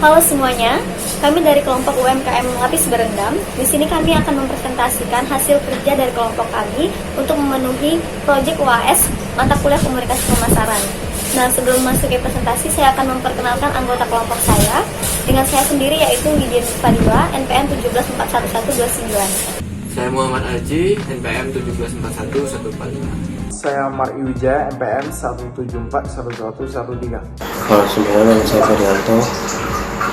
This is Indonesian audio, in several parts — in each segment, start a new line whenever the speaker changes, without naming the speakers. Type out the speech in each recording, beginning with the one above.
Halo semuanya, kami dari kelompok UMKM Lapis Berendam. Di sini kami akan mempresentasikan hasil kerja dari kelompok kami untuk memenuhi proyek UAS mata kuliah komunikasi pemasaran. Nah, sebelum masuk ke presentasi, saya akan memperkenalkan anggota kelompok saya. Dengan saya sendiri yaitu Widya Fadila, NPM 1741129.
Saya Muhammad Aji, NPM 1741145.
Saya Mar Iwija, NPM 1741113.
Halo semuanya, nama saya Ferianto.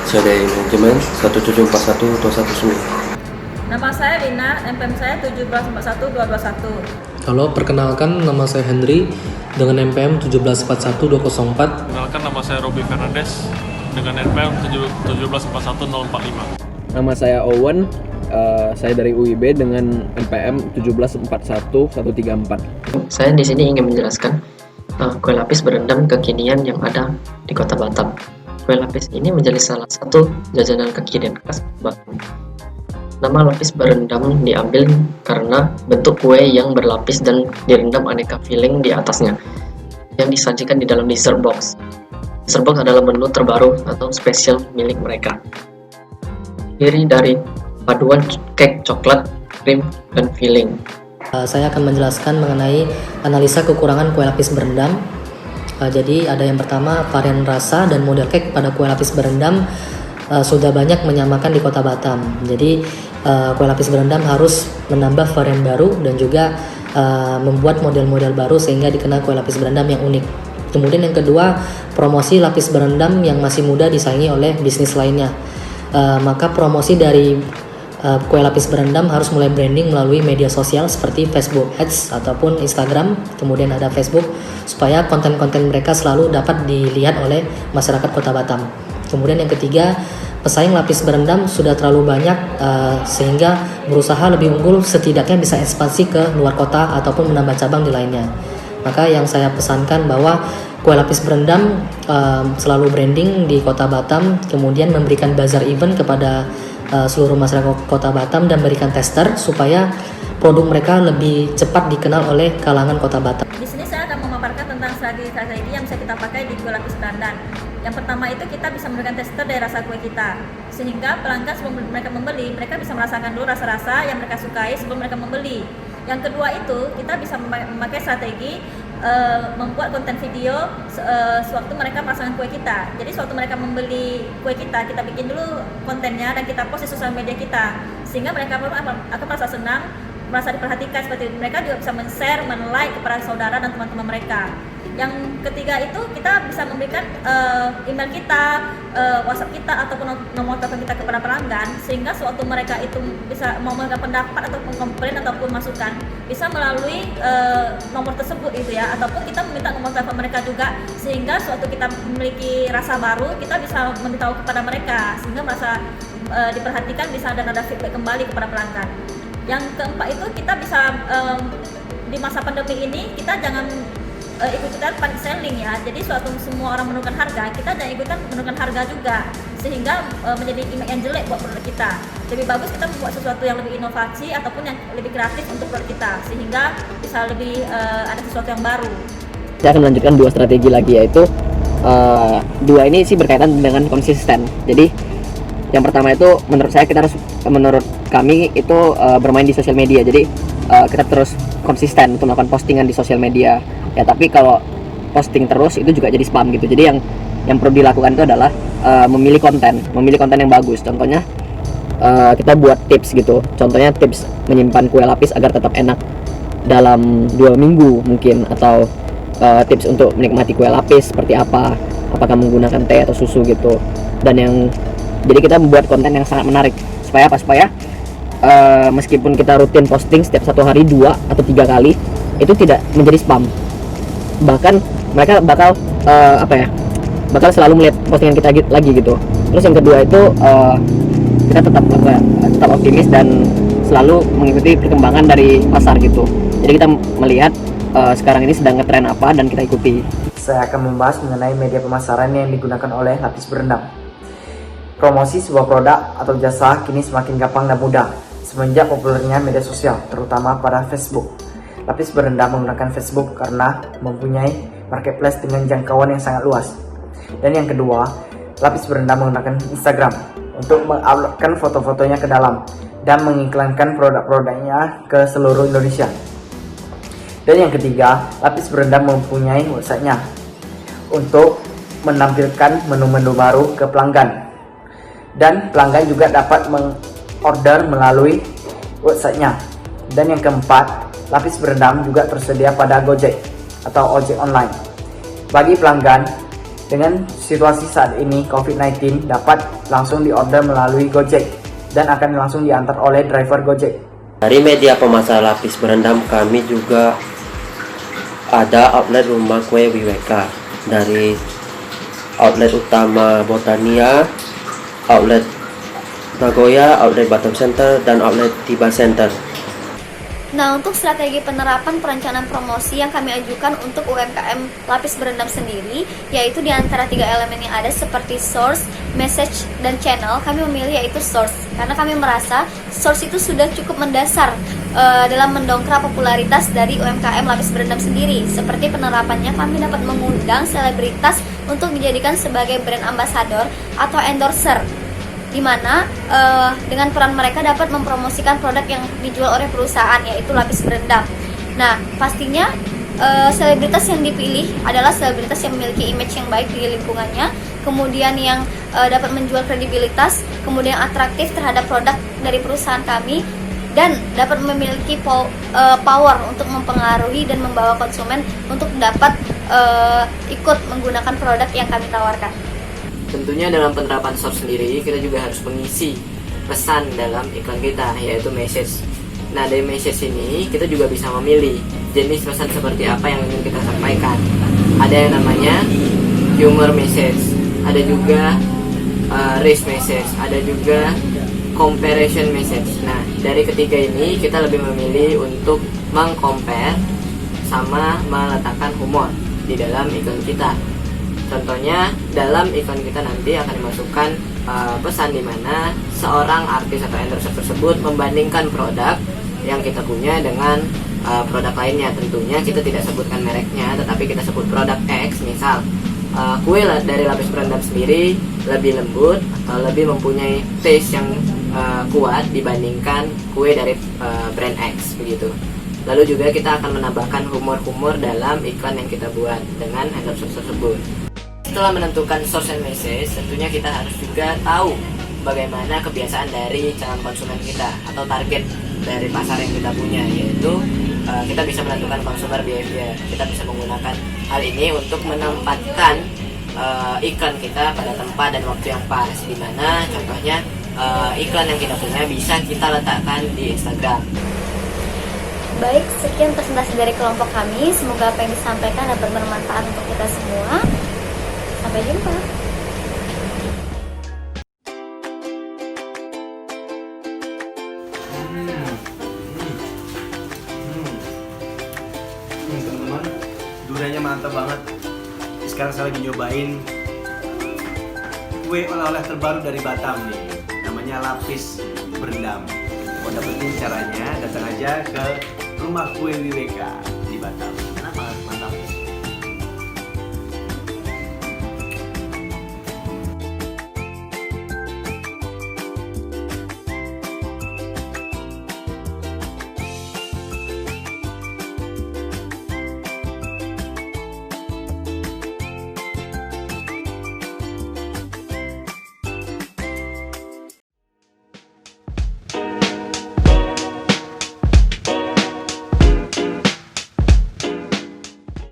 Saya dari manajemen 1741219.
Nama saya Lina, NPM saya 1741221.
Halo, perkenalkan nama saya Hendri dengan NPM 1741204.
Perkenalkan nama saya Robi Fernandes dengan NPM 1741045.
Nama saya Owen, saya dari UIB dengan NPM 1741134.
Saya di sini ingin menjelaskan kue lapis berendam kekinian yang ada di Kota Batam. Kue lapis ini menjadi salah satu jajanan kekinian khas Batam. Nama lapis berendam diambil karena bentuk kue yang berlapis dan direndam aneka filling di atasnya yang disajikan di dalam dessert box. Dessert box adalah menu terbaru atau spesial milik mereka. Terdiri dari paduan cake coklat, krim, dan filling.
Saya akan menjelaskan mengenai analisa kekurangan kue lapis berendam. Jadi ada yang pertama, varian rasa dan model cake pada kue lapis berendam sudah banyak menyamakan di Kota Batam. Jadi kue lapis berendam harus menambah varian baru dan juga membuat model-model baru sehingga dikenal kue lapis berendam yang unik. Kemudian yang kedua, promosi lapis berendam yang masih mudah disaingi oleh bisnis lainnya. Maka promosi dari kue lapis berendam harus mulai branding melalui media sosial seperti Facebook Ads ataupun Instagram. Kemudian ada Facebook supaya konten-konten mereka selalu dapat dilihat oleh masyarakat Kota Batam. Kemudian yang ketiga, pesaing lapis berendam sudah terlalu banyak sehingga berusaha lebih unggul setidaknya bisa ekspansi ke luar kota ataupun menambah cabang di lainnya. Maka yang saya pesankan bahwa kue lapis berendam selalu branding di Kota Batam, kemudian memberikan bazar event kepada seluruh masyarakat Kota Batam dan berikan tester supaya produk mereka lebih cepat dikenal oleh kalangan Kota Batam.
Di sini saya akan memaparkan tentang strategi yang bisa kita pakai di kue lapis berendam. Yang pertama itu kita bisa memberikan tester dari rasa kue kita, sehingga pelanggan sebelum mereka membeli, mereka bisa merasakan dulu rasa-rasa yang mereka sukai sebelum mereka membeli. Yang kedua itu kita bisa memakai strategi membuat konten video sewaktu mereka merasakan kue kita. Jadi sewaktu mereka membeli kue kita bikin dulu kontennya dan kita post di sosial media kita, sehingga mereka akan merasa senang, merasa diperhatikan. Seperti mereka juga bisa men-share, men-like kepada saudara dan teman-teman mereka. Yang ketiga itu kita bisa memberikan email kita, WhatsApp kita ataupun nomor telepon kita kepada pelanggan, sehingga sewaktu mereka itu bisa mau memberikan pendapat ataupun komplain ataupun masukan bisa melalui nomor tersebut itu ya, ataupun kita meminta nomor telepon mereka juga, sehingga sewaktu kita memiliki rasa baru kita bisa memberitahu kepada mereka sehingga merasa diperhatikan, bisa dan ada feedback kembali kepada pelanggan. Yang keempat itu kita bisa di masa pandemi ini kita jangan ikutan panic selling ya. Jadi suatu semua orang menurunkan harga, kita jangan ikutan menurunkan harga juga, sehingga menjadi image yang jelek buat produk kita. Lebih bagus kita membuat sesuatu yang lebih inovasi ataupun yang lebih kreatif untuk produk kita, sehingga bisa lebih ada sesuatu yang baru.
Saya akan melanjutkan dua strategi lagi, yaitu dua ini sih berkaitan dengan konsisten. Jadi yang pertama itu menurut kami itu bermain di sosial media. Jadi kita terus konsisten untuk melakukan postingan di sosial media. Ya, tapi kalau posting terus itu juga jadi spam gitu. Jadi yang perlu dilakukan itu adalah memilih konten yang bagus. Contohnya kita buat tips gitu. Contohnya tips menyimpan kue lapis agar tetap enak dalam 2 minggu mungkin, atau tips untuk menikmati kue lapis seperti apa, apakah menggunakan teh atau susu gitu. Jadi kita membuat konten yang sangat menarik supaya meskipun kita rutin posting setiap 1 hari 2 atau 3 kali, itu tidak menjadi spam. Bahkan mereka bakal selalu melihat postingan kita lagi gitu. Terus yang kedua itu kita tetap optimis dan selalu mengikuti perkembangan dari pasar gitu. Jadi kita melihat sekarang ini sedang ngetren apa dan kita ikuti.
Saya akan membahas mengenai media pemasaran yang digunakan oleh lapis berendam. Promosi sebuah produk atau jasa kini semakin gampang dan mudah semenjak populernya media sosial, terutama pada Facebook. Lapis berendam menggunakan Facebook karena mempunyai marketplace dengan jangkauan yang sangat luas. Dan yang kedua, Lapis Berendam menggunakan Instagram untuk menguploadkan foto-fotonya ke dalam dan mengiklankan produk-produknya ke seluruh Indonesia. Dan yang ketiga, Lapis Berendam mempunyai websitenya untuk menampilkan menu-menu baru ke pelanggan. Dan pelanggan juga dapat mengorder melalui websitenya. Dan yang keempat, Lapis Berendam juga tersedia pada Gojek atau ojek online. Bagi pelanggan, dengan situasi saat ini COVID-19 dapat langsung diorder melalui Gojek dan akan langsung diantar oleh driver Gojek.
Dari media pemasaran Lapis Berendam kami juga ada outlet Rumah Kue WWK, dari outlet utama Botania, outlet Nagoya, outlet Batam Center, dan outlet Tiba Center.
Nah, untuk strategi penerapan perencanaan promosi yang kami ajukan untuk UMKM Lapis Berendam sendiri, yaitu di antara 3 elemen yang ada seperti source, message, dan channel, kami memilih yaitu source. Karena kami merasa source itu sudah cukup mendasar dalam mendongkrak popularitas dari UMKM Lapis Berendam sendiri. Seperti penerapannya, kami dapat mengundang selebritas untuk dijadikan sebagai brand ambassador atau endorser, di mana dengan peran mereka dapat mempromosikan produk yang dijual oleh perusahaan, yaitu Lapis Berendam. Nah, pastinya selebritas yang dipilih adalah selebritas yang memiliki image yang baik di lingkungannya, kemudian yang dapat menjual kredibilitas, kemudian atraktif terhadap produk dari perusahaan kami, dan dapat memiliki power untuk mempengaruhi dan membawa konsumen untuk dapat ikut menggunakan produk yang kami tawarkan.
Tentunya dalam penerapan source sendiri, kita juga harus mengisi pesan dalam iklan kita, yaitu message. Nah, dari message ini kita juga bisa memilih jenis pesan seperti apa yang ingin kita sampaikan. Ada yang namanya humor message, ada juga race message, ada juga comparison message. Nah, dari ketiga ini kita lebih memilih untuk meng-compare sama meletakkan humor di dalam iklan kita. Contohnya, dalam iklan kita nanti akan dimasukkan pesan di mana seorang artis atau endorser tersebut membandingkan produk yang kita punya dengan produk lainnya. Tentunya kita tidak sebutkan mereknya, tetapi kita sebut produk X. Misal, kue dari Lapis Berendam sendiri lebih lembut atau lebih mempunyai taste yang kuat dibandingkan kue dari brand X, begitu. Lalu juga kita akan menambahkan humor-humor dalam iklan yang kita buat dengan endorser tersebut. Setelah menentukan source and message, tentunya kita harus juga tahu bagaimana kebiasaan dari calon konsumen kita atau target dari pasar yang kita punya, yaitu kita bisa menentukan consumer behavior. Kita bisa menggunakan hal ini untuk menempatkan iklan kita pada tempat dan waktu yang pas, di mana contohnya iklan yang kita punya bisa kita letakkan di Instagram.
Baik, sekian presentasi dari kelompok kami. Semoga apa yang disampaikan dapat bermanfaat untuk kita semua. Sampai jumpa.
Teman-teman, duriannya mantap banget. Sekarang saya lagi nyobain kue oleh-oleh terbaru dari Batam nih, namanya Lapis Berendam. Mau dapetin caranya, datang aja ke Rumah Kue WWK di Batam.